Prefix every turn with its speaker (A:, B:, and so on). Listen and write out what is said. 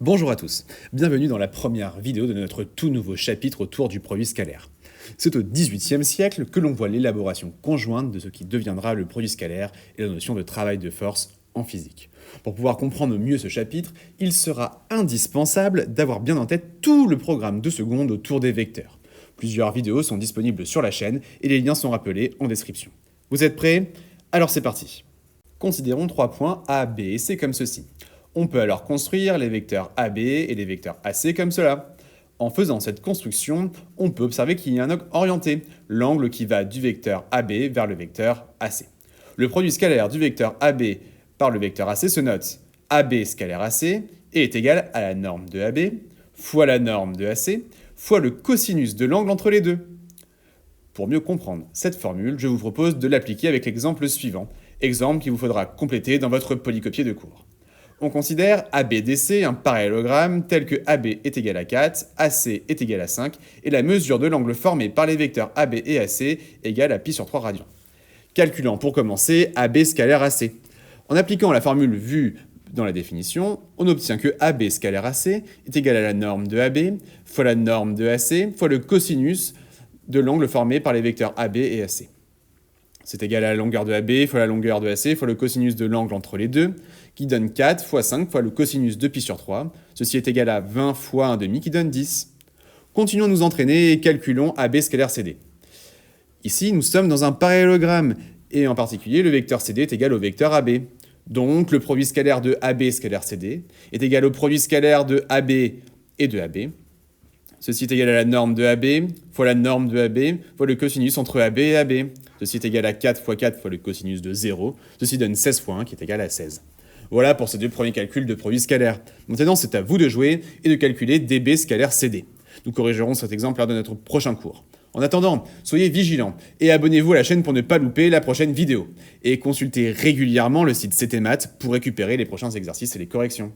A: Bonjour à tous, bienvenue dans la première vidéo de notre tout nouveau chapitre autour du produit scalaire. C'est au XVIIIe siècle que l'on voit l'élaboration conjointe de ce qui deviendra le produit scalaire et la notion de travail de force en physique. Pour pouvoir comprendre mieux ce chapitre, il sera indispensable d'avoir bien en tête tout le programme de seconde autour des vecteurs. Plusieurs vidéos sont disponibles sur la chaîne et les liens sont rappelés en description. Vous êtes prêts? Alors c'est parti. Considérons 3 points A, B et C comme ceci. On peut alors construire les vecteurs AB et les vecteurs AC comme cela. En faisant cette construction, on peut observer qu'il y a un angle orienté, l'angle qui va du vecteur AB vers le vecteur AC. Le produit scalaire du vecteur AB par le vecteur AC se note AB scalaire AC et est égal à la norme de AB fois la norme de AC fois le cosinus de l'angle entre les deux. Pour mieux comprendre cette formule, je vous propose de l'appliquer avec l'exemple suivant, exemple qu'il vous faudra compléter dans votre polycopier de cours. On considère ABDC un parallélogramme tel que AB est égal à 4, AC est égal à 5 et la mesure de l'angle formé par les vecteurs AB et AC égale à pi sur 3 radians. Calculant pour commencer AB scalaire AC. En appliquant la formule vue dans la définition, on obtient que AB scalaire AC est égal à la norme de AB fois la norme de AC fois le cosinus de l'angle formé par les vecteurs AB et AC. C'est égal à la longueur de AB fois la longueur de AC fois le cosinus de l'angle entre les deux, qui donne 4 fois 5 fois le cosinus de pi sur 3. Ceci est égal à 20 fois 1,5 qui donne 10. Continuons de nous entraîner et calculons AB scalaire CD. Ici, nous sommes dans un parallélogramme, et en particulier, le vecteur CD est égal au vecteur AB. Donc, le produit scalaire de AB scalaire CD est égal au produit scalaire de AB et de AB. Ceci est égal à la norme de AB fois la norme de AB fois le cosinus entre AB et AB. Ceci est égal à 4 fois 4 fois le cosinus de 0. Ceci donne 16 fois 1 qui est égal à 16. Voilà pour ces deux premiers calculs de produit scalaire. Maintenant, c'est à vous de jouer et de calculer DB scalaire CD. Nous corrigerons cet exemple lors de notre prochain cours. En attendant, soyez vigilants et abonnez-vous à la chaîne pour ne pas louper la prochaine vidéo. Et consultez régulièrement le site CTMath pour récupérer les prochains exercices et les corrections.